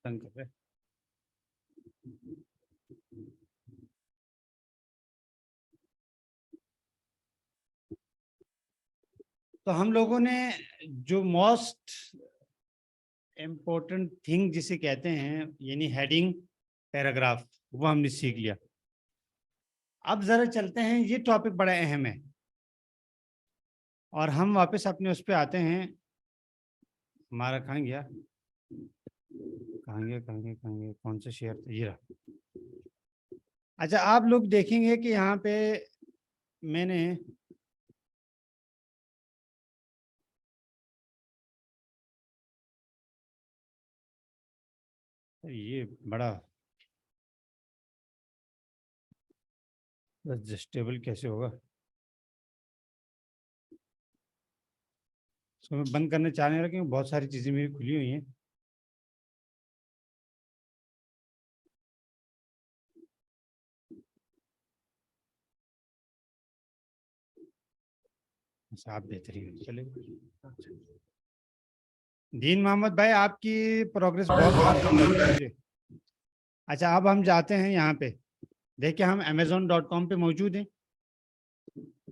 तंग कर रहे। तो हम लोगों ने जो मोस्ट इम्पोर्टेंट थिंग जिसे कहते हैं यानी हेडिंग पैराग्राफ, वो हमने सीख लिया। अब जरा चलते हैं, ये टॉपिक बड़ा अहम है और हम वापस अपने उस पे आते हैं। हमारा कहाँ गया, कौन सा शेयर, ये रहा। अच्छा, आप लोग देखेंगे कि यहाँ पे मैंने ये बड़ा एडजस्टेबल कैसे होगा, इसको मैं बंद करने चाह नहीं रहा क्योंकि बहुत सारी चीज़ें मेरी खुली हुई हैं। आप बेहतरीन चलेगा। दीन मोहम्मद भाई, आपकी प्रोग्रेस बहुत मुझे। अच्छा, अब हम जाते हैं यहाँ पे। देखिए, हम amazon.com पे मौजूद हैं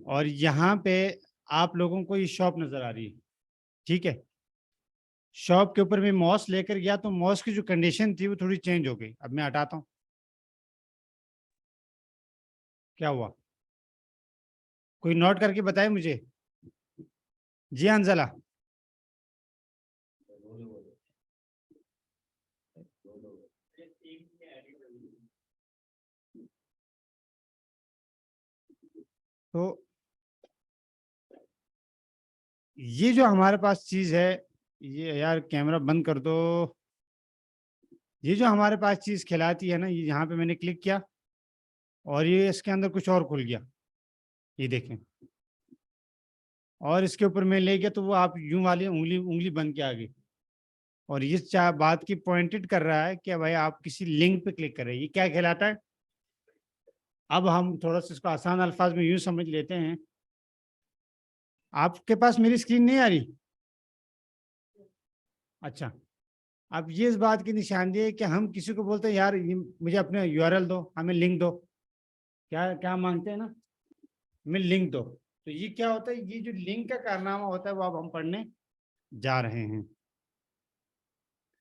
और यहाँ पे आप लोगों को ये शॉप नज़र आ रही है, ठीक है। शॉप के ऊपर मैं माउस लेकर गया तो माउस की जो कंडीशन थी वो थोड़ी चेंज हो गई। अब मैं हटाता हूँ, क्या हुआ, कोई नोट करके बताए मुझे। जी अंजला, तो ये जो हमारे पास चीज़ है, ये यार कैमरा बंद कर दो। ये जो हमारे पास चीज़ खिलाती है ना, ये यहाँ पे मैंने क्लिक किया और ये इसके अंदर कुछ और खुल गया, ये देखें। और इसके ऊपर मैं ले गया तो वो आप यूं वाली उंगली उंगली बन के आ गई और ये बात की पॉइंटेड कर रहा है कि भाई आप किसी लिंक पे क्लिक कर रहे हैं। ये क्या कहलाता है? अब हम थोड़ा सा इसको आसान अल्फाज में यूं समझ लेते हैं। आपके पास मेरी स्क्रीन नहीं आ रही? अच्छा, अब ये इस बात की निशानदेही है कि हम किसी को बोलते हैं यार ये मुझे अपने यूआरएल दो, हमें लिंक दो, क्या क्या मांगते हैं ना, हमें लिंक दो। तो ये क्या होता है, ये जो लिंक का कारनामा होता है वो अब हम पढ़ने जा रहे हैं।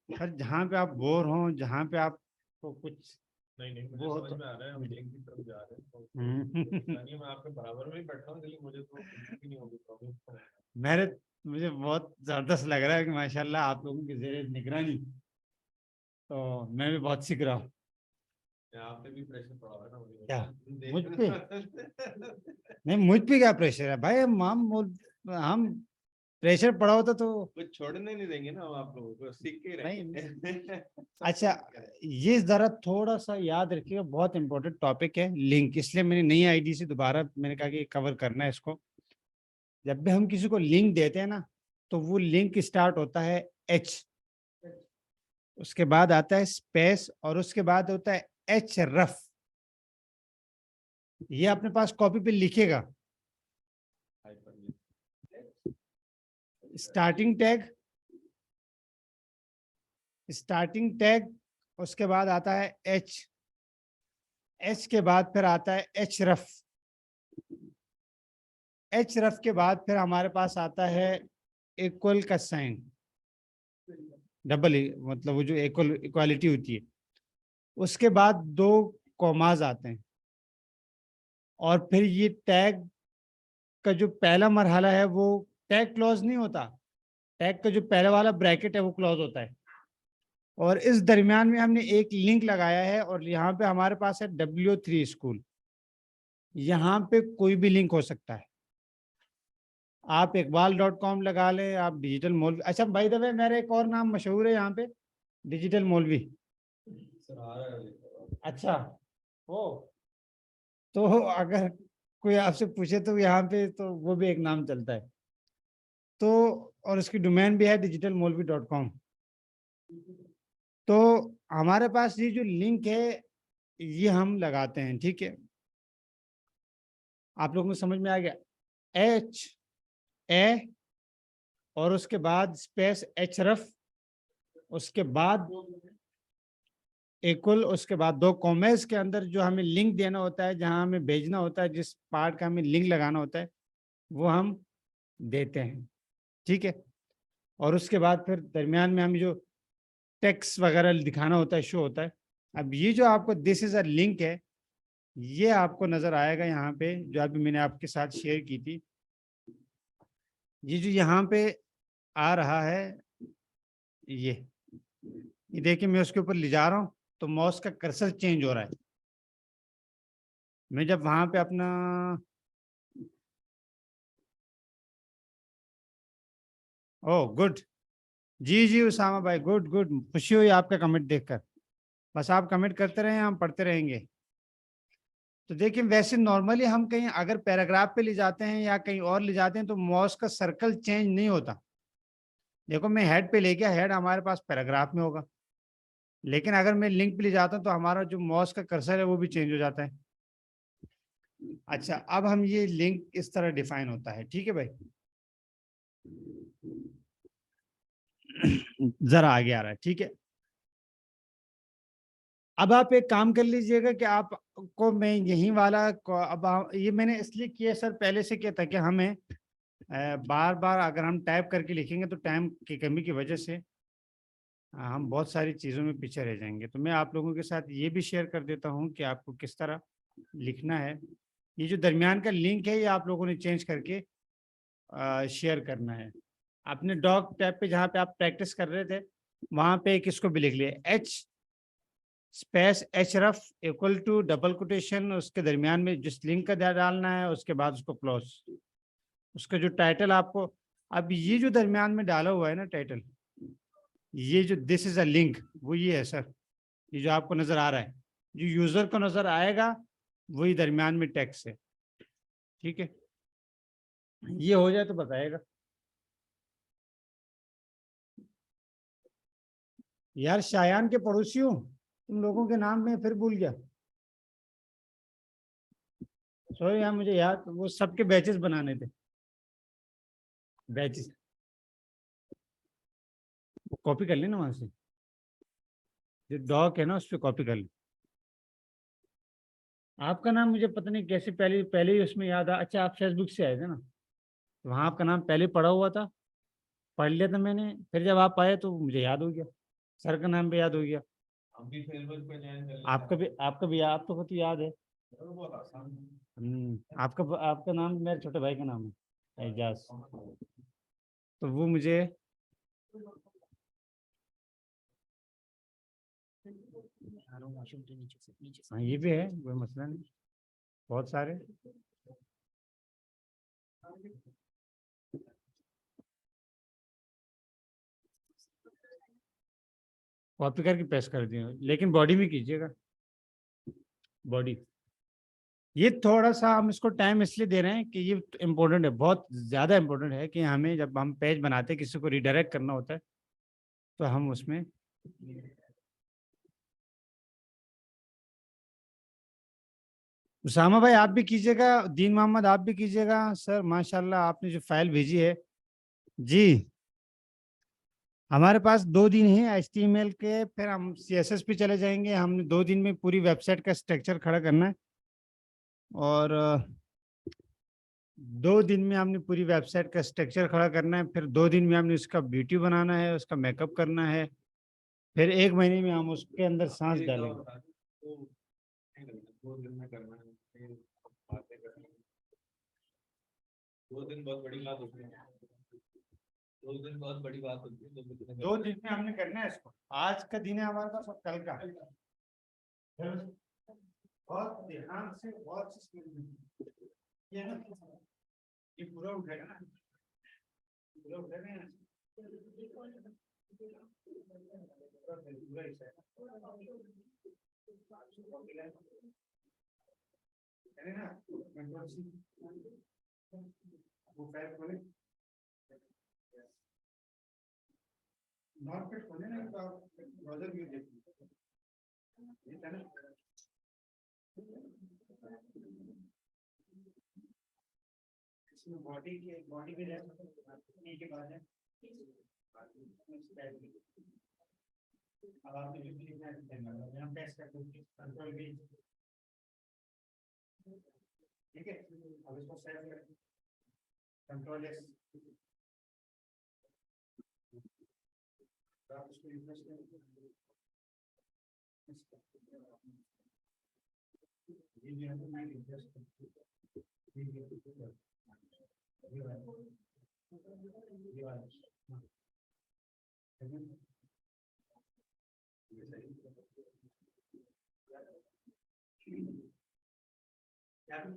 सर, जहाँ पे आप बोर हों, जहाँ पे आपको कुछ नहीं मुझे वो समझ तो में आ रहा है, हम लिंक की तरफ जा रहे हैं तो हम्म। मैं आपके बराबर में ही बैठा हूँ, लेकिन मुझे तो बिल्कुल नहीं होगी प्रॉब्लम। मेरे मुझे बहुत जबरदस्त लग रहा है कि माशाल्लाह आप लोगों की जेर निगरानी तो मैं भी बहुत सीख रहा हूँ। आप पे भी प्रेशर पड़ा हुआ है ना क्या मुझे मुझ पे? नहीं, मुझ पे क्या प्रेशर है भाई, हम प्रेशर पड़ा होता तो कुछ छोड़ने नहीं देंगे ना हम आप लोगों को, सीख के ही नहीं। रहेंगे। अच्छा, ये जरा थोड़ा सा याद रखिएगा, बहुत इंपॉर्टेंट टॉपिक है लिंक, इसलिए मैंने नई आईडी से दोबारा मैंने कहा कि कवर करना है इसको। जब भी हम किसी को लिंक देते हैं ना, तो वो लिंक स्टार्ट होता है एच, उसके बाद आता है स्पेस और उसके बाद होता है एच रफ। ये अपने पास कॉपी पे लिखेगा। स्टार्टिंग टैग, स्टार्टिंग टैग, उसके बाद आता है एच, एच के बाद फिर आता है एच रफ, एच रफ के बाद फिर हमारे पास आता है इक्वल का साइन, डबल मतलब वो जो इक्वल इक्वालिटी होती है। उसके बाद दो कॉमाज आते हैं और फिर ये टैग का जो पहला मरहला है वो टैग क्लॉज नहीं होता, टैग का जो पहला वाला ब्रैकेट है वो क्लॉज होता है और इस दरमियान में हमने एक लिंक लगाया है और यहाँ पे हमारे पास है W3 स्कूल। यहाँ पे कोई भी लिंक हो सकता है, आप iqbal.com लगा लें, आप डिजिटल मौलवी। अच्छा बाय द वे, मेरा एक और नाम मशहूर है यहाँ पे, डिजिटल मौलवी। अच्छा, ओ, तो अगर कोई आपसे पूछे तो यहाँ पे तो वो भी एक नाम चलता है। तो और इसकी डोमेन भी है digitalmolvi.com। तो हमारे पास ये जो लिंक है ये हम लगाते हैं, ठीक है। आप लोगों को समझ में आ गया? एच ए और उसके बाद स्पेस एच रफ, उसके बाद इक्वल, उसके बाद दो कॉमेस के अंदर जो हमें लिंक देना होता है, जहां हमें भेजना होता है, जिस पार्ट का हमें लिंक लगाना होता है वो हम देते हैं। ठीक है। और उसके बाद फिर दरमियान में हमें जो टेक्स्ट वगैरह दिखाना होता है, शो होता है। अब ये जो आपको दिस इज अ लिंक है, ये आपको नजर आएगा यहाँ पे, जो अभी मैंने आपके साथ शेयर की थी। ये जो यहाँ पे आ रहा है, ये देखिए, मैं उसके ऊपर ले जा रहा हूँ तो माउस का कर्सर चेंज हो रहा है। मैं जब वहां पे अपना ओह गुड, जी जी उसामा भाई, गुड गुड, खुशी हुई आपका कमेंट देखकर। बस आप कमेंट करते रहें, हम पढ़ते रहेंगे। तो देखिए, वैसे नॉर्मली हम कहीं अगर पैराग्राफ पे ले जाते हैं या कहीं और ले जाते हैं तो माउस का सर्कल चेंज नहीं होता। देखो, मैं हेड पे ले गया, हेड हमारे पास पैराग्राफ में होगा, लेकिन अगर मैं लिंक पे ले जाता हूँ तो हमारा जो माउस का कर्सर है वो भी चेंज हो जाता है। अच्छा, अब हम ये लिंक इस तरह डिफाइन होता है। ठीक है भाई, जरा आगे आ रहा है। ठीक है, अब आप एक काम कर लीजिएगा कि आपको मैं यही वाला ये मैंने इसलिए किया सर, पहले से किया था कि हमें बार बार अगर हम टाइप करके लिखेंगे तो टाइम की कमी की वजह से हम बहुत सारी चीज़ों में पीछे रह जाएंगे। तो मैं आप लोगों के साथ ये भी शेयर कर देता हूँ कि आपको किस तरह लिखना है। ये जो दरमियान का लिंक है, ये आप लोगों ने चेंज करके शेयर करना है। आपने डॉग टैब पे जहाँ पे आप प्रैक्टिस कर रहे थे, वहाँ पे एक इसको भी लिख लिया, H space H rough equal to double quotation, उसके दरमियान में जिस लिंक का डालना है, उसके बाद उसको क्लोज, उसका जो टाइटल आपको, अब ये जो दरमियान में डाला हुआ है ना टाइटल, ये जो दिस इज अ लिंक, वो ये है सर। ये जो आपको नजर आ रहा है, जो यूजर को नजर आएगा, वही दरमियान में टेक्स्ट है। ठीक है, ये हो जाए तो बताएगा। यार शायान के पड़ोसी हूँ, तुम लोगों के नाम में फिर भूल गया। सॉरी यार, मुझे याद, वो सबके बैचेस बनाने थे, बैचेस कॉपी कर लेना वहां से, जो डॉक है ना उस पर कॉपी कर ले। आपका नाम मुझे पता नहीं कैसे पहले पहले ही उसमें याद आ, अच्छा आप फेसबुक से आए थे ना, तो वहाँ आपका नाम पहले पढ़ा हुआ था, पढ़ लिया था मैंने, फिर जब आप आए तो मुझे याद हो गया, सर का नाम भी याद हो गया। हम भी फेसबुक पे ज्वाइन कर लेते आपका भी आपको तो याद है। हैं। वो बहुत आसान है। आपका आपका नाम मेरे छोटे भाई का नाम है, एजाज। तो वो मुझे हाँ, ये भी है, कोई मसला नहीं, बहुत सारे। कॉपी करके पेस्ट कर दिए, लेकिन बॉडी में कीजिएगा, बॉडी। ये थोड़ा सा हम इसको टाइम इसलिए दे रहे हैं कि ये इम्पोर्टेंट है, बहुत ज़्यादा इम्पोर्टेंट है कि हमें जब हम पेज बनाते हैं, किसी को रिडायरेक्ट करना होता है, तो हम उसमें उसामा भाई आप भी कीजिएगा, दीन मोहम्मद आप भी कीजिएगा। सर माशाल्लाह, आपने जो फाइल भेजी है, जी हमारे पास 2 दिन है HTML के, फिर हम CSS पे चले जाएंगे। हमने 2 दिन में पूरी वेबसाइट का स्ट्रक्चर खड़ा करना है, और 2 दिन में हमने पूरी वेबसाइट का स्ट्रक्चर खड़ा करना है, फिर 2 दिन में हमने उसका ब्यूटी बनाना है, उसका मेकअप करना है, फिर 1 महीने में हम उसके अंदर सांस एक दवा डालेंगे। बता दो, तो नहीं करना, 2 दिन में करना है, फिर बातें करनी है। 2 दिन बहुत बड़ी बात होती है। 2 दिन बहुत बड़ी बात होती है, 2 दिन में 2 दिन में हमने करना है इसको, आज का दिन है हमारे पास और कल का। फिर बहुत ध्यान से, बहुत ये ना, ये पूरा उठेगा ना, पूरा उठेगा ना, पूरा हिस्सा है ना, कंट्रोल सी, वो फाइल खोले, नॉट फिट खोले ना, तो आप ब्राउज़र व्यू देखिए, ये था ना। इसमें बॉडी भी रहता है के बाद है। अब आपने जो भी लिखना है हम टेस्ट करते हैं कंट्रोल भी, ठीक है। अब इसको सेव करें, कंट्रोल एस, आप इसको रिफ्रेश करें, ये जो है मैं रिफ्रेश करती हूँ,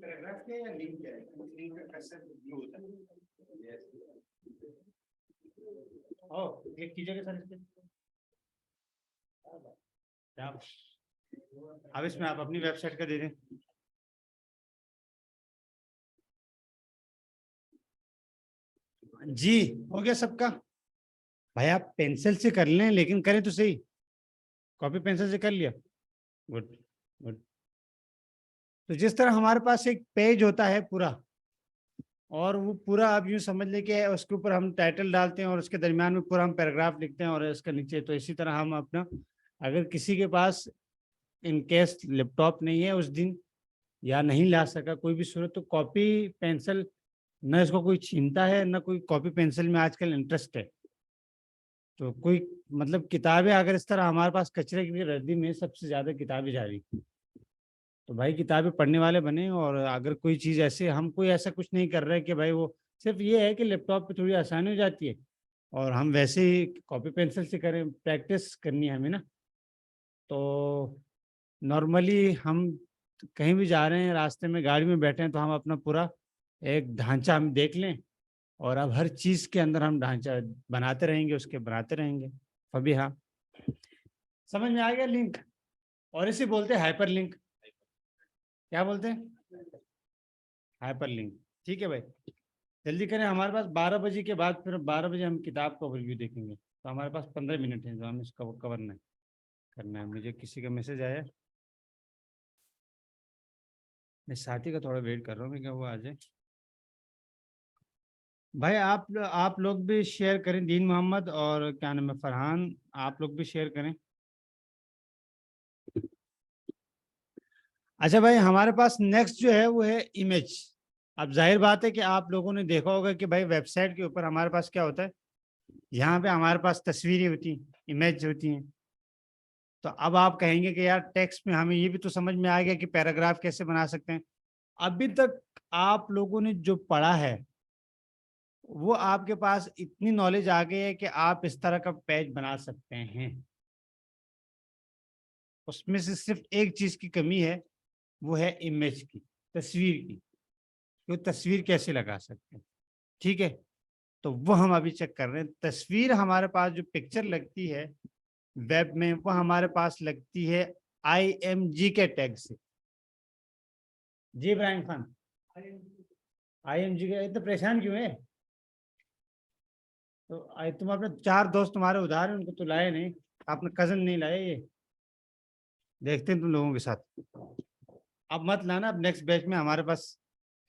पैराग्राफ क्या या लिंक क्या है, लिंक का कर्सर ब्लू होता है। ओ क्लिक कीजिएगा सर इस पे, अब इसमें आप अपनी वेबसाइट का दे दें। जी हो गया सबका। भाई आप पेंसिल से कर लें, लेकिन करें तो सही, कॉपी पेंसिल से कर लिया, गुड गुड। तो जिस तरह हमारे पास एक पेज होता है पूरा, और वो पूरा आप यूँ समझ ले कि उसके ऊपर हम टाइटल डालते हैं और उसके दरमियान में पूरा हम पैराग्राफ लिखते हैं और इसके नीचे, तो इसी तरह हम अपना, अगर किसी के पास इन केस लैपटॉप नहीं है उस दिन या नहीं ला सका कोई भी सूरत, तो कॉपी पेंसिल, न इसको कोई छीनता है न कोई कॉपी पेंसिल में आजकल इंटरेस्ट है। तो कोई मतलब किताबें अगर इस तरह हमारे पास कचरे की रद्दी में सबसे ज़्यादा किताबें जा रही, तो भाई किताबें पढ़ने वाले बने। और अगर कोई चीज़ ऐसे, हम कोई ऐसा कुछ नहीं कर रहे कि भाई वो, सिर्फ ये है कि लैपटॉप पे थोड़ी आसानी हो जाती है और हम वैसे ही कॉपी पेंसिल से करें, प्रैक्टिस करनी है हमें ना। तो नॉर्मली हम कहीं भी जा रहे हैं, रास्ते में गाड़ी में बैठे हैं, तो हम अपना पूरा एक ढांचा हम देख लें और अब हर चीज़ के अंदर हम ढांचा बनाते रहेंगे, उसके बनाते रहेंगे। अभी हाँ समझ में आ गया लिंक, और इसे बोलते हैं हाइपर लिंक। क्या बोलते हैं? Hyper link. ठीक है भाई, जल्दी करें, हमारे पास 12 बजे के बाद, फिर 12 बजे हम किताब का ओवरव्यू देखेंगे, तो हमारे पास 15 मिनट है जो हम इसका कवर नहीं करना है। मुझे किसी का मैसेज आया, मैं साथी का थोड़ा वेट कर रहा हूँ कि वो आ जाए। भाई आप लोग भी शेयर करें, दीन मोहम्मद और क्या नाम है फरहान, आप लोग भी शेयर करें। अच्छा भाई, हमारे पास नेक्स्ट जो है वो है इमेज। अब जाहिर बात है कि आप लोगों ने देखा होगा कि भाई वेबसाइट के ऊपर हमारे पास क्या होता है, यहाँ पे हमारे पास तस्वीरें होती हैं, इमेज होती हैं। तो अब आप कहेंगे कि यार टेक्स्ट में हमें ये भी तो समझ में आ गया कि पैराग्राफ कैसे बना सकते हैं। अभी तक आप लोगों ने जो पढ़ा है वो आपके पास इतनी नॉलेज आ गई है कि आप इस तरह का पेज बना सकते हैं। उसमें से सिर्फ एक चीज की कमी है, वो है इमेज की, तस्वीर की। तो तस्वीर कैसे लगा सकते हैं, ठीक है। तो वो हम अभी चेक कर रहे हैं। तस्वीर हमारे पास जो पिक्चर लगती है वेब में, वो हमारे पास लगती है IMG के टैग से। जी इब्राहिम खान, IMG के, इतना परेशान क्यों है? तो तुम अपने 4 दोस्त तुम्हारे उधार हैं, उनको तो लाए नहीं, अपने कजन नहीं लाए, ये देखते हैं तुम लोगों के साथ। अब मत लाना, अब नेक्स्ट बैच में हमारे पास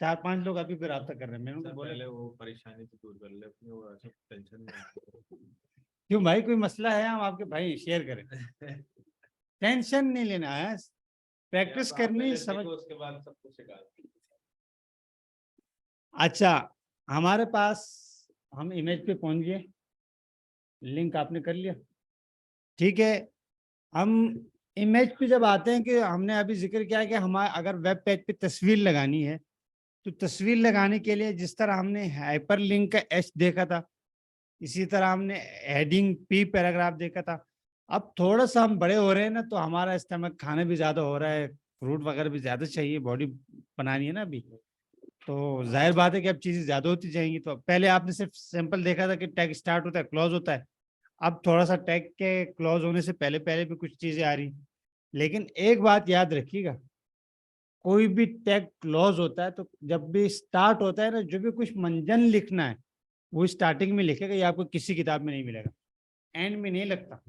4-5 लोग अभी भी रब्ता कर रहे हैं। मैंने उनको बोला पहले वो परेशानी तो दूर कर ले अपनी, वो ऐसा टेंशन नहीं। क्यों भाई, कोई मसला है हम आपके भाई शेयर करें, टेंशन नहीं लेना है, प्रैक्टिस करनी समझ। उसके बाद सब कुछ सिखा। अच्छा, हमारे पास हम इमेज पे पहुंच गए, लिंक आपने कर लिया, ठीक है। हम इमेज पे जब आते हैं, कि हमने अभी जिक्र किया कि हमारे अगर वेब पेज पे तस्वीर लगानी है, तो तस्वीर लगाने के लिए जिस तरह हमने हाइपर लिंक का H देखा था, इसी तरह हमने हेडिंग P पैराग्राफ देखा था। अब थोड़ा सा हम बड़े हो रहे हैं ना, तो हमारा इस्तेमाल खाना भी ज़्यादा हो रहा है, फ्रूट वगैरह भी ज़्यादा चाहिए, बॉडी बनानी है ना अभी। तो जाहिर बात है कि अब चीज़ें ज़्यादा होती जाएंगी। तो पहले आपने सिर्फ सिंपल देखा था कि टैग स्टार्ट होता है, क्लोज होता है। अब थोड़ा सा टैग के क्लोज होने से पहले पहले भी कुछ चीज़ें आ रही, लेकिन एक बात याद रखिएगा, कोई भी टैग क्लोज होता है तो जब भी स्टार्ट होता है ना, जो भी कुछ मंजन लिखना है वो स्टार्टिंग में लिखेगा, ये आपको किसी किताब में नहीं मिलेगा, एंड में नहीं लगता।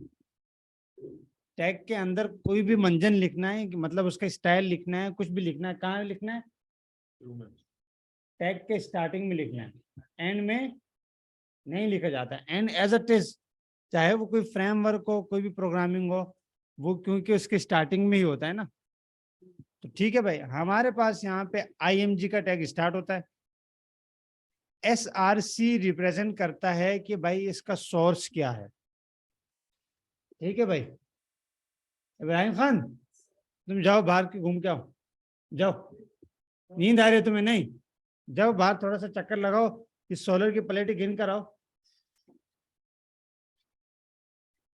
टैग के अंदर कोई भी मंजन लिखना है, मतलब उसका स्टाइल लिखना है, कुछ भी लिखना है, कहाँ लिखना है? टैग के स्टार्टिंग में लिखना है, एंड में नहीं लिखा जाता है। एंड एज इट इज चाहे वो कोई फ्रेमवर्क हो, कोई भी प्रोग्रामिंग हो, वो क्योंकि उसके स्टार्टिंग में ही होता है ना। तो ठीक है भाई, हमारे पास यहाँ पे IMG का टैग स्टार्ट होता है। SRC रिप्रेजेंट करता है कि भाई इसका सोर्स क्या है। ठीक है भाई, इब्राहिम खान तुम जाओ बाहर के घूम के आओ, जाओ। नींद आ रही है तुम्हें? नहीं, जाओ बाहर थोड़ा सा चक्कर लगाओ, इस सोलर की प्लेट गिन कर आओ।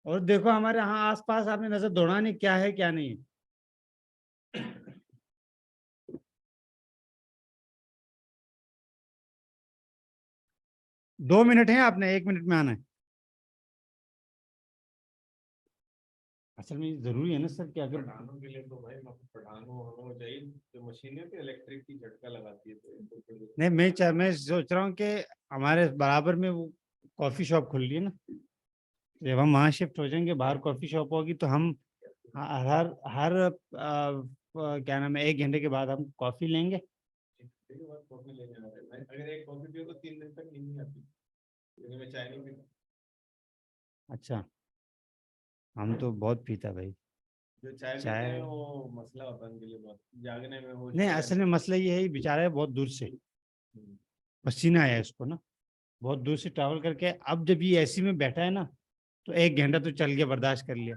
और देखो हमारे यहाँ आसपास आपने नजर दौड़ानी क्या है क्या नहीं है। 2 मिनट है, आपने 1 मिनट में आना है। असल में जरूरी है ना सर कि अगर पठानों के लिए तो भाई पठानों होना चाहिए, जो मशीनें तो इलेक्ट्रिक की झटका लगाती है तो नहीं, मैं सोच रहा हूँ कि हमारे बराबर में वो कॉफी शॉप खुल रही है ना, जब हम वहाँ शिफ्ट हो जाएंगे, बाहर कॉफी शॉप होगी, तो हम हर हर क्या नाम है, 1 घंटे के बाद हम कॉफी लेंगे। इसके बाद कॉफी लेने आ रहे हैं। अगर एक कॉफी पियो तो 3 दिन तक नींद नहीं आती, क्योंकि मैं चाय नहीं पीता। अच्छा, हम तो बहुत पीता भाई जो चाय पीते चाय। हैं वो मसला होता है उनके लिए, बहुत जागने में होश नहीं, में असल रहने में में। मसला ये है, बेचारा है बहुत दूर से, हम्म। पसीना आया है इसको ना, बहुत दूर से ट्रैवल करके। अब जब ये एसी में बैठा है ना, तो 1 घंटा तो चल गया, बर्दाश्त कर लिया।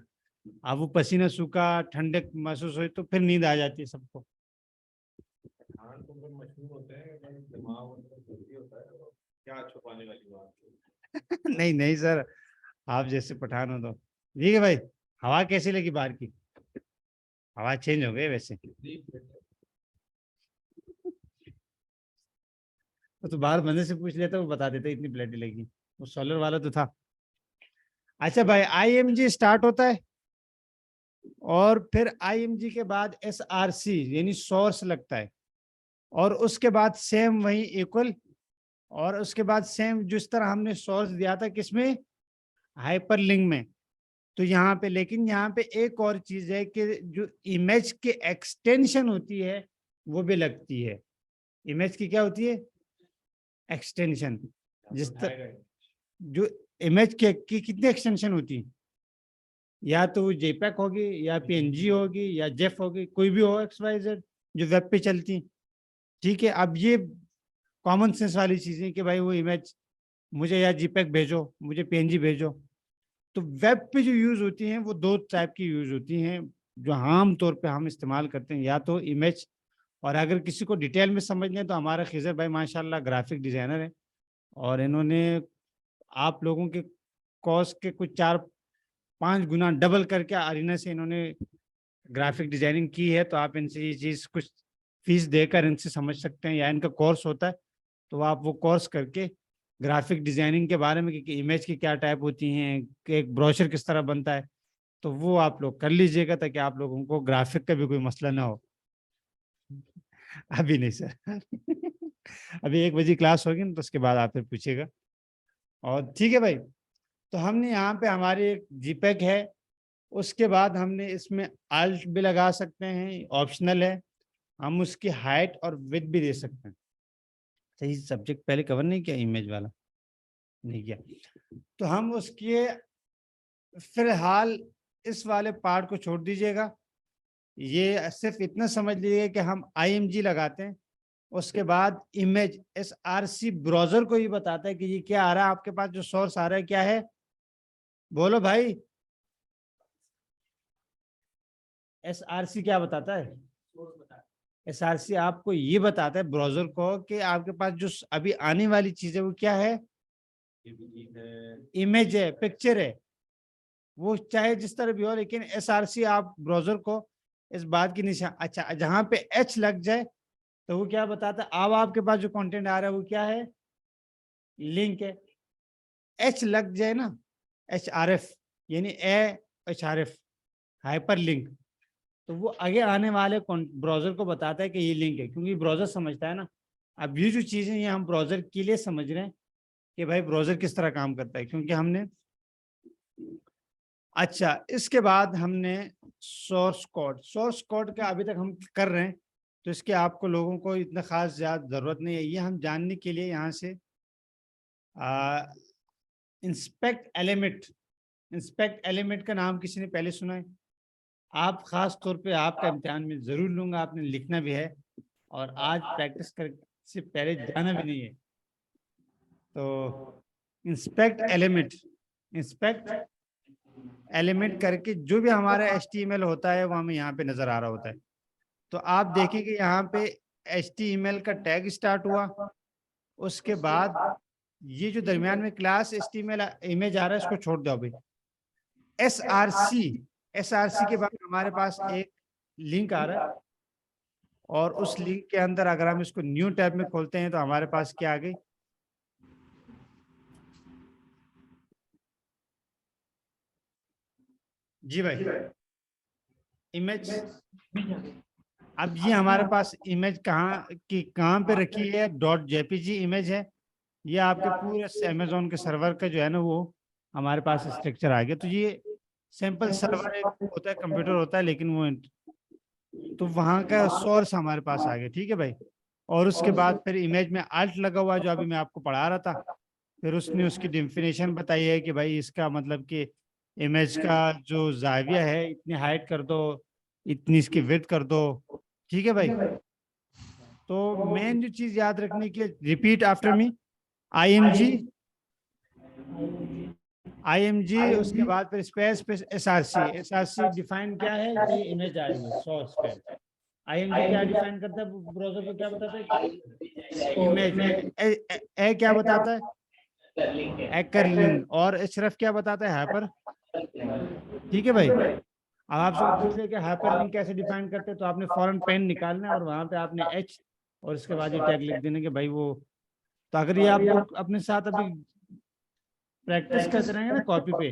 अब वो पसीना सूखा, ठंडक महसूस हुई तो फिर नींद आ जाती है सबको। खान तो बहुत मशहूर होते हैं, बस दिमाग उनका जल्दी होता है, तो क्या छुपाने वाली बात है। नहीं नहीं सर, आप जैसे पठान हो तो ठीक है भाई। हवा कैसी लगी बाहर की? हवा चेंज हो गई वैसे। तो बाहर बंदे से पूछ लेता, वो बता देता इतनी प्लेटें लगी, वो सोलर वाला तो था। अच्छा भाई, IMG स्टार्ट होता है, और फिर IMG के बाद SRC यानी सोर्स लगता है, और उसके बाद सेम वही इक्वल, और उसके बाद सेम जिस तरह हमने सोर्स दिया था किसमें, हाइपरलिंक में। तो यहाँ पे, लेकिन यहाँ पे एक और चीज है कि जो इमेज की एक्सटेंशन होती है वो भी लगती है। इमेज की क्या होती है? एक्सटेंशन। जिस उठाएगा तरह ही। जो इमेज की कितनी एक्सटेंशन होती है, या तो वो जेपैक होगी, या PNG होगी, या जेफ होगी, कोई भी हो XYZ जो वेब पे चलती है। ठीक है, अब ये कॉमन सेंस वाली चीजें कि भाई वो इमेज मुझे या जीपैक भेजो, मुझे PNG भेजो। तो वेब पे जो यूज होती हैं वो दो टाइप की यूज होती हैं, जो आम तौर पे हम इस्तेमाल करते हैं, या तो इमेज, और अगर किसी को डिटेल में समझना है तो हमारा खिजर भाई माशाल्लाह ग्राफिक डिजाइनर है, और इन्होंने आप लोगों के कॉस्ट के कुछ 4-5 गुना डबल करके अरीना से इन्होंने ग्राफिक डिजाइनिंग की है। तो आप इनसे ये चीज़ कुछ फीस देकर इनसे समझ सकते हैं, या इनका कोर्स होता है, तो आप वो कोर्स करके ग्राफिक डिजाइनिंग के बारे में कि इमेज की क्या टाइप होती हैं, कि एक ब्रोशर किस तरह बनता है, तो वो आप लोग कर लीजिएगा, ताकि आप लोगों को ग्राफिक का भी कोई मसला ना हो। अभी नहीं सर। अभी 1 बजे क्लास होगी ना, तो उसके बाद आप फिर पूछिएगा। और ठीक है भाई, तो हमने यहाँ पे हमारी एक जीपैक है, उसके बाद हमने इसमें आल्ट भी लगा सकते हैं, ऑप्शनल है। हम उसकी हाइट और विड्थ भी दे सकते हैं। सही, सब्जेक्ट पहले कवर नहीं किया, इमेज वाला नहीं किया, तो हम उसके फिलहाल इस वाले पार्ट को छोड़ दीजिएगा। ये सिर्फ इतना समझ लीजिए कि हम IMG लगाते हैं, उसके बाद इमेज SRC ब्राउजर को ये बताता है कि ये क्या आ रहा है, आपके पास जो सोर्स आ रहा है क्या है, बोलो भाई। SRC क्या बताता है? SRC आपको ये बताता है ब्राउजर को कि आपके पास जो अभी आने वाली चीज है वो क्या है, इमेज है, पिक्चर है, वो चाहे जिस तरह भी हो, लेकिन SRC आप ब्राउजर को इस बात की निशान, अच्छा जहां पे H लग जाए तो वो क्या बताता है, अब आपके पास जो कंटेंट आ रहा है वो क्या है, लिंक है। H लग जाए ना, HRF यानी HRF, हाइपर लिंक, तो वो आगे आने वाले ब्राउजर को बताता है कि ये लिंक है, क्योंकि ब्राउजर समझता है ना। अब ये जो चीजें ये हम ब्राउजर के लिए समझ रहे हैं कि भाई ब्राउजर किस तरह काम करता है, क्योंकि हमने, अच्छा इसके बाद हमने सोर्स कोड का अभी तक हम कर रहे हैं, तो इसके आपको लोगों को इतना खास ज्यादा जरूरत नहीं है, ये हम जानने के लिए यहाँ से इंस्पेक्ट एलिमेंट इंस्पेक्ट एलिमेंट का नाम किसी ने पहले सुना है? आप खास तौर पे आपका इम्तिहान में जरूर लूंगा, आपने लिखना भी है और आज प्रैक्टिस कर से पहले जाना भी नहीं है। तो इंस्पेक्ट एलिमेंट करके जो भी हमारा HTML होता है वो हमें यहाँ पे नजर आ रहा होता है। तो आप देखेंगे यहाँ पे HTML का टैग स्टार्ट हुआ, उसके बाद ये जो दरमियान में क्लास HTML इमेज आ रहा है इसको छोड़ दो अभी। SRC के बाद हमारे पास एक लिंक आ रहा है और उस लिंक के अंदर अगर हम इसको न्यू टैब में खोलते हैं तो हमारे पास क्या आ गई? जी भाई, इमेज। अब ये हमारे पास इमेज कहाँ पे रखी है? .jpg इमेज है। ये आपके पूरे अमेजोन के सर्वर का जो है ना वो हमारे पास स्ट्रक्चर आ गया। तो ये सैंपल सर्वर एक होता है, कंप्यूटर होता है, लेकिन वो तो वहाँ का सोर्स हमारे पास आ गया। ठीक है भाई। और उसके बाद फिर इमेज में अल्ट लगा हुआ जो अभी मैं आपको पढ़ा रहा था, फिर उसने उसकी डेफिनेशन बताई है कि भाई इसका मतलब कि इमेज का जो जाविया है इतनी हाइट कर दो, इतनी इसकी विड्थ कर दो। ठीक है भाई। तो मेन जो चीज याद रखने की, रिपीट आफ्टर मी, IMG उसके बाद फिर स्पेस SRC डिफाइन क्या है? ये इमेज आ रही है सोर्स पे। IMG क्या डिफाइन करता है? ब्राउजर पे क्या बताता है? इमेज। क्या बताता है? एकर लिंक। और href क्या बताता है? हाइपर। ठीक है भाई। अब आपसे पूछ लिया कि हाइपर लिंक कैसे डिफाइन करते हैं, तो आपने फॉरन पेन निकालना है और वहां पे आपने H और उसके बाद ये टैग लिख देना कि भाई वो। तो अगर ये आप अपने साथ अभी प्रैक्टिस करते रहेंगे ना कॉपी पे,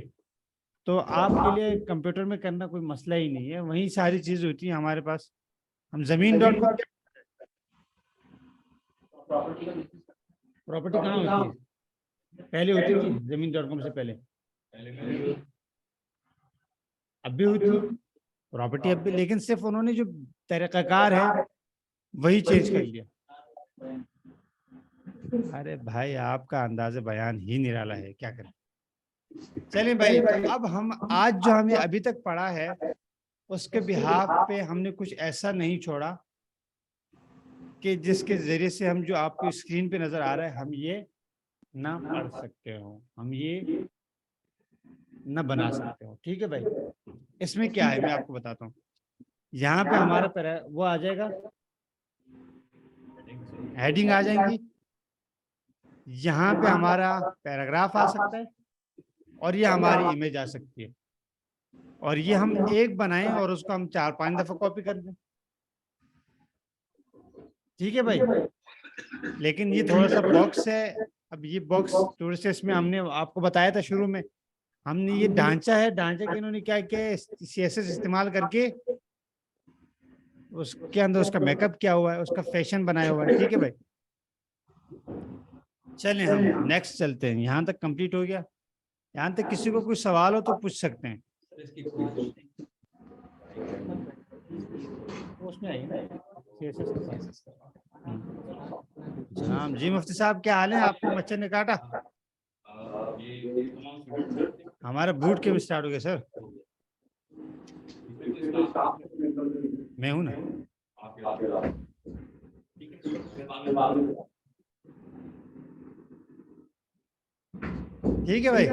तो आपके लिए कंप्यूटर में करना कोई मसला ही नहीं है, वही सारी चीज होती है हमारे पास। हम जमीन.com प्रॉपर्टी कहाँ होती है? पहले होती थी जमीन.com से पहले, अब भी होती है प्रॉपर्टी अब भी, लेकिन सिर्फ उन्होंने जो तरीकाकार है वही चेंज कर लिया। अरे भाई आपका अंदाज़े बयान ही निराला है, क्या करें। चलिए भाई, तो अब हम आज जो हमें अभी तक पढ़ा है उसके बिहाफ पे हमने कुछ ऐसा नहीं छोड़ा कि जिसके जरिए से हम जो आपको स्क्रीन पे नजर आ रहा है हम ये ना पढ़ सकते हो, हम ये ना बना सकते हो। ठीक है भाई। इसमें क्या है मैं आपको बताता हूँ। यहाँ पे हमारा वो आ जाएगा, हेडिंग आ जाएंगी, यहाँ पे हमारा पैराग्राफ आ सकता है और ये हमारी इमेज आ सकती है, और ये हम एक बनाएं और उसको हम 4-5 दफा कॉपी कर दें। ठीक है भाई। लेकिन ये थोड़ा सा बॉक्स है। अब ये बॉक्स थोड़े से इसमें हमने आपको बताया था शुरू में, हमने ये ढांचा है, ढांचे के इन्होंने क्या किया, CSS इस्तेमाल करके उसके अंदर उसका मेकअप किया हुआ है, उसका फैशन बनाया हुआ है। ठीक है भाई। चलें हम नेक्स्ट चलते हैं। यहाँ तक कंप्लीट हो गया। यहाँ तक किसी को कोई सवाल हो तो पूछ सकते हैं। उसमें आइए ना जनाब। जी मुफ्ती साहब क्या हाल है? आपको मच्छर ने काटा? हमारा बूट के भी स्टार्ट हो गया सर। मैं हूं ना। ठीक है भाई।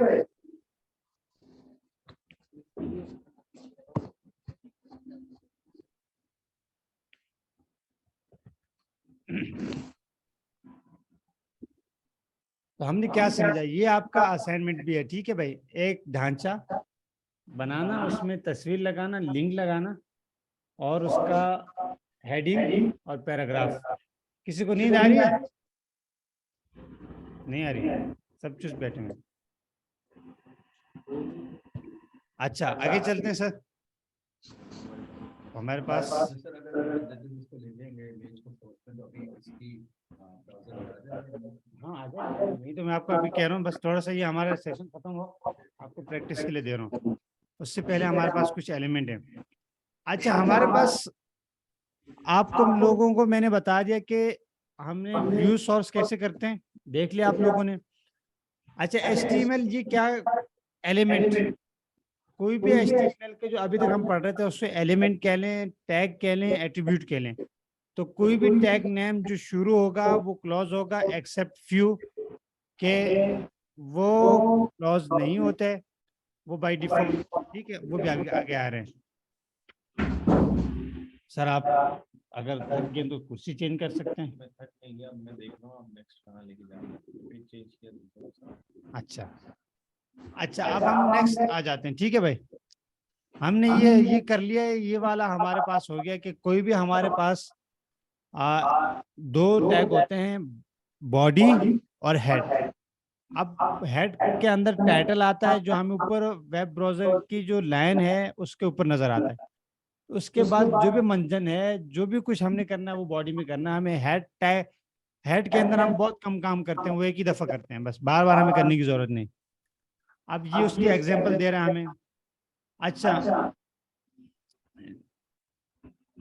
तो हमने क्या समझा, ये आपका असाइनमेंट भी है। ठीक है भाई। एक ढांचा बनाना, उसमें तस्वीर लगाना, लिंक लगाना और उसका हेडिंग और पैराग्राफ। किसी को नींद आ रही है? नहीं आ रही? सब चीज बैठे हैं। अच्छा आगे चलते हैं सर। हमारे पास हाँ आ जाएगा, नहीं तो मैं आपको अभी कह रहा हूँ, बस थोड़ा सा ये हमारा सेशन खत्म हो, आपको प्रैक्टिस के लिए दे रहा हूँ। उससे पहले हमारे पास कुछ एलिमेंट है। अच्छा हमारे पास, आपको लोगों को मैंने बता दिया कि हमने व्यू सोर्स कैसे करते हैं, देख लिया आप लोगों ने। अच्छा HTML ये क्या एलिमेंट, कोई भी HTML के जो अभी तक हम पढ़ रहे थे उससे एलिमेंट कह लें, टैग कह लें, एट्रीब्यूट कह लें, तो कोई भी टैग नेम जो शुरू होगा वो क्लॉज होगा, एक्सेप्ट फ्यू के वो क्लॉज नहीं होते, वो बाय डिफॉल्ट, ठीक है, वो भी आगे आगे आ रहे हैं। सर आप अगर थक गए तो कुर्सी चेंज कर सकते हैं। मैं थक नहीं गया, मैं देख रहा हूँ अब नेक्स्ट कहाँ लेके जा रहे हैं, फिर चेंज किया दूसरा सा। अच्छा अच्छा, अब हम नेक्स्ट आ जाते हैं, ठीक है भाई। हमने ये कर लिया है, ये वाला हमारे पास हो गया कि कोई भी हमारे पास दो टैग होते हैं, बॉडी और हेड। अब हेड के अंदर टाइटल आता है जो हमें ऊपर वेब ब्राउजर की जो लाइन है उसके ऊपर नजर आता है। उसके बाद जो भी मंजन है, जो भी कुछ हमने करना है वो बॉडी में करना है। हमें हेड टैग, हेड के अंदर हम बहुत कम काम करते हैं, वो एक ही दफा करते हैं, बस बार बार हमें करने की जरूरत नहीं। अब ये उसकी एग्जांपल दे रहे हैं हमें। अच्छा,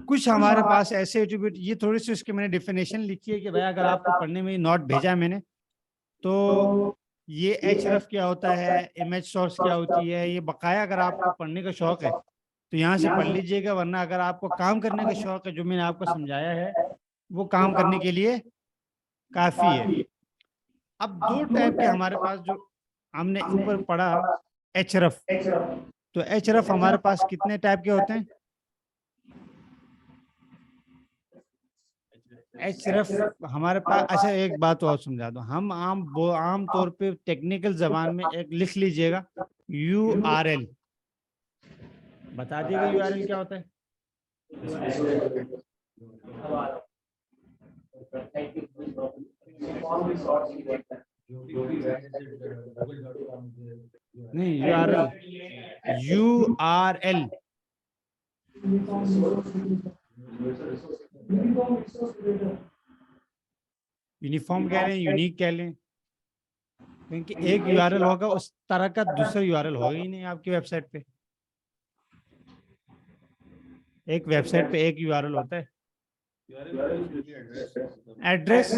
कुछ हमारे पास ऐसे एट्रीब्यूट, ये थोड़ी सी उसकी मैंने डिफिनेशन लिखी है कि भाई अगर आपको पढ़ने में नोट भेजा है मैंने, तो ये एचरफ क्या होता है, इमेज सोर्स क्या होती है, ये बकाया अगर आपको पढ़ने का शौक है तो यहाँ से पढ़ लीजिएगा, वरना अगर आपको काम करने का शौक है, जो मैंने आपको समझाया है वो काम करने के लिए काफी है। अब दो टाइप के हमारे पास जो हमने ऊपर पढ़ा, एचरफ, तो एचरफ हमारे पास कितने टाइप के होते हैं? एचरफ हमारे पास, अच्छा एक बात और समझा दो, हम आम तौर पे टेक्निकल जबान में एक लिख लीजिएगा, URL, बता दिएगा URL क्या होता है। नहीं, URL यूनिफॉर्म कह लें, यूनिक कह लें, क्योंकि एक URL होगा उस तरह का दूसरा URL होगा ही नहीं आपकी वेबसाइट पे। एक वेबसाइट पे एक URL होता है। एड्रेस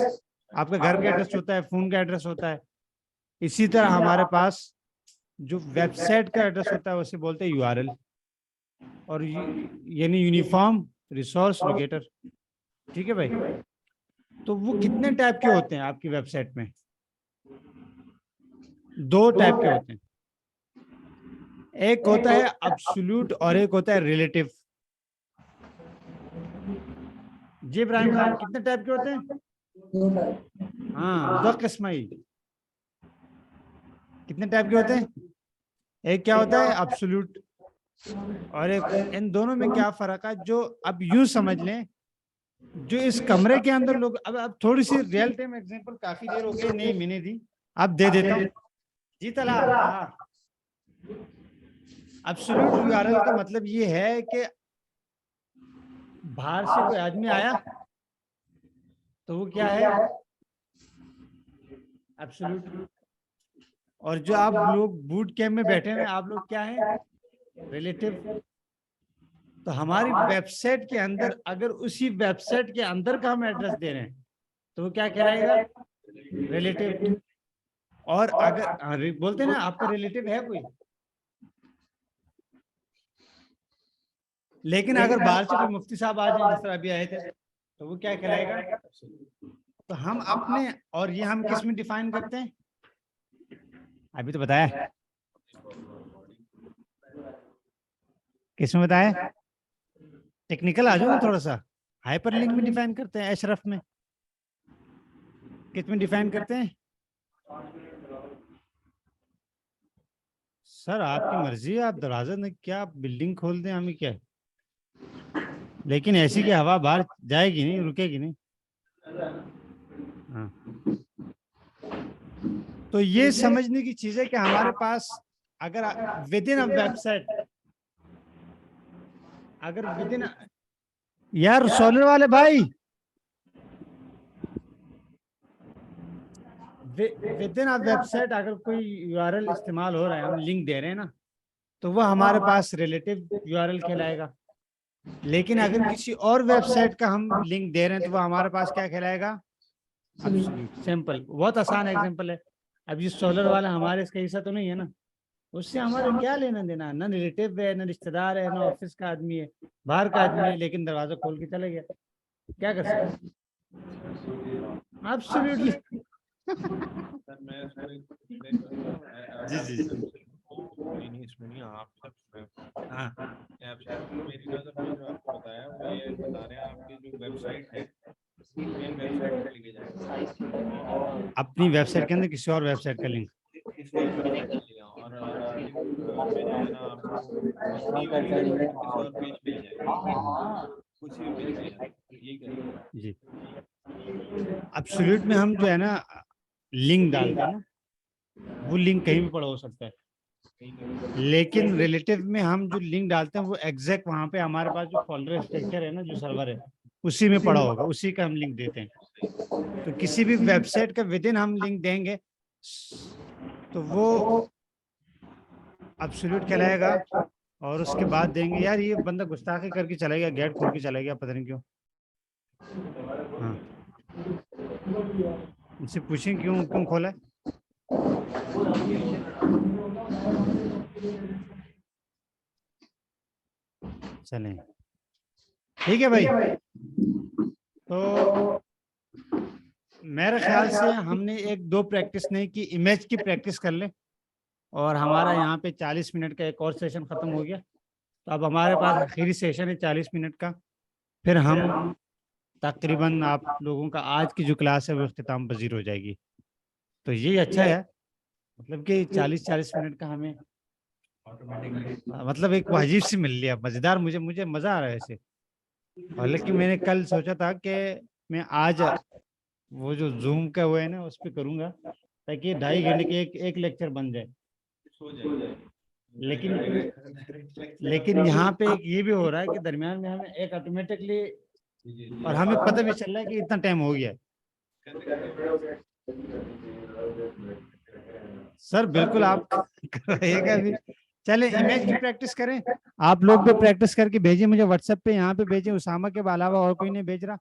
आपका घर का एड्रेस होता है, फोन का एड्रेस होता है। इसी तरह हमारे पास जो वेबसाइट का एड्रेस होता है उसे बोलते हैं URL, और यानी यूनिफॉर्म रिसोर्स लोकेटर, ठीक है भाई। तो वो कितने टाइप के होते हैं आपकी वेबसाइट में? दो टाइप के होते हैं, एक होता है अब्सोल्यूट और एक होता है रिलेटिव। जी इब्राहिम खान, कितने टाइप के होते हैं? हाँ, दो किस्म ही। कितने टाइप के होते हैं? एक क्या होता है अब्सोल्यूट, और एक, इन दोनों में क्या फर्क है? जो अब यूं समझ लें, जो इस कमरे के अंदर लोग, अब थोड़ी सी रियल टाइम एग्जांपल, काफी देर हो गई नहीं मैंने दी, अब दे देता हूँ। जी तला, अब्सोल्यूट URL का मतलब ये है कि बाहर से कोई आदमी आया तो वो क्या है, एब्सोल्यूट। और जो आप लोग बूट कैंप में बैठे हैं, आप लोग क्या हैं, रिलेटिव। तो हमारी वेबसाइट के अंदर अगर उसी वेबसाइट के अंदर का हम एड्रेस दे रहे हैं तो वो क्या कहलाएगा, रिलेटिव। और अगर बोलते हैं ना आपका रिलेटिव है कोई, लेकिन अगर बाहर से कोई मुफ्ती साहब आ जाए जिस तरह अभी आए थे, तो वो क्या कहलाएगा। तो हम अपने, और ये हम किस में डिफाइन करते हैं, अभी तो बताया, किस में बताया, टेक्निकल आ जाओ ना थोड़ा सा। हाइपरलिंक में डिफाइन करते हैं, एशरफ में किस में डिफाइन करते हैं? सर आपकी मर्जी है, आप दरवाजा ने क्या बिल्डिंग खोल दें, हमें क्या, लेकिन ऐसी की हवा बाहर जाएगी नहीं, रुकेगी नहीं। हाँ, तो ये समझने की चीज है कि हमारे पास अगर विद इन अ वेबसाइट, अगर विद इन, यार सोलर वाले भाई, विद इन अ वेबसाइट अगर कोई URL इस्तेमाल हो रहा है, हम लिंक दे रहे हैं ना, तो वो हमारे पास रिलेटिव URL कहलाएगा। लेकिन अगर किसी और वेबसाइट का हम लिंक दे रहे हैं तो वो हमारे पास क्या कहलाएगा, एब्सोल्यूट। सिंपल, बहुत आसान एग्जांपल है। अब ये सोलर वाला हमारे इसका हिस्सा तो नहीं है ना, उससे हमारा क्या लेना देना, ना रिलेटिव है, ना रिश्तेदार है, ना ऑफिस का आदमी है, बाहर का आदमी है, लेकिन दरवाजा खोल के चले गया, क्या कर सकते? एब्सोल्युटली। सर मैं जी जी जी। नहीं इसमें नहीं आप हाँ, मेरी नज़र में जो आपको बताया वो ये बता रहे हैं आपकी जो वेबसाइट है मेन वेबसाइट पे लेके जाएगा अपनी वेबसाइट के अंदर किसी और वेबसाइट का लिंक। किसी और वेबसाइट पे लेगा और लिंक में जो है ना आपको अपनी वाली लिंक किसी और पेज पे ले जाएगा किसी भी पेज पे ले जाएगा ये कह रहे हैं जी, एब्सोल्यूट में हम जो है ना लिंक डालते हैं ना, वो लिंक कहीं भी पड़ा हो सकता है, कहीं पे लेकिन रिलेटिव में हम जो लिंक डालते हैं वो एग्जैक्ट वहां पे हमारे पास जो फोल्डर स्ट्रक्चर है ना, जो सर्वर है, उसी में पड़ा होगा, उसी का हम लिंक देते हैं। तो किसी भी वेबसाइट का विद इन हम लिंक देंगे तो वो एब्सोल्यूट कहलाएगा। और उसके बाद देंगे, यार ये बंदा गुस्ताखी करके चला गया, गेट खोल के चला गया, पता नहीं क्यों। हाँ, इनसे पूछें क्यों क्यों खोला है। चलें, ठीक है भाई। तो मेरे ख्याल से हमने एक दो प्रैक्टिस नहीं की, इमेज की प्रैक्टिस कर ले, और हमारा यहाँ पे 40 मिनट का एक और सेशन खत्म हो गया। तो अब हमारे पास आखिरी सेशन है 40 मिनट का, फिर हम तकरीबन आप लोगों का आज की जो क्लास है वो अख्तिताम पजीर हो जाएगी। तो ये अच्छा है, मतलब कि 40-40 मिनट का हमें मतलब एक अजीब सी मिल लिया, मजेदार, मुझे मुझे मजा आ रहा है ऐसे। हालांकि मैंने कल सोचा था कि मैं आज वो जो जूम का हुआ है ना उस पर करूंगा, ताकि 2.5 घंटे के एक लेक्चर बन जाए। सो जाएगा लेकिन यहाँ पे एक ये भी हो रहा है कि दरमियान में हमें एक ऑटोमेटिकली, और हमें पता भी चल रहा है कि इतना टाइम हो गया है। सर बिल्कुल आप कराइएगा अभी। चले इमेज की प्रैक्टिस करें, आप लोग भी प्रैक्टिस करके भेजिए मुझे व्हाट्सएप पे, यहाँ पे भेजिए, उसामा के अलावा और कोई नहीं भेज रहा।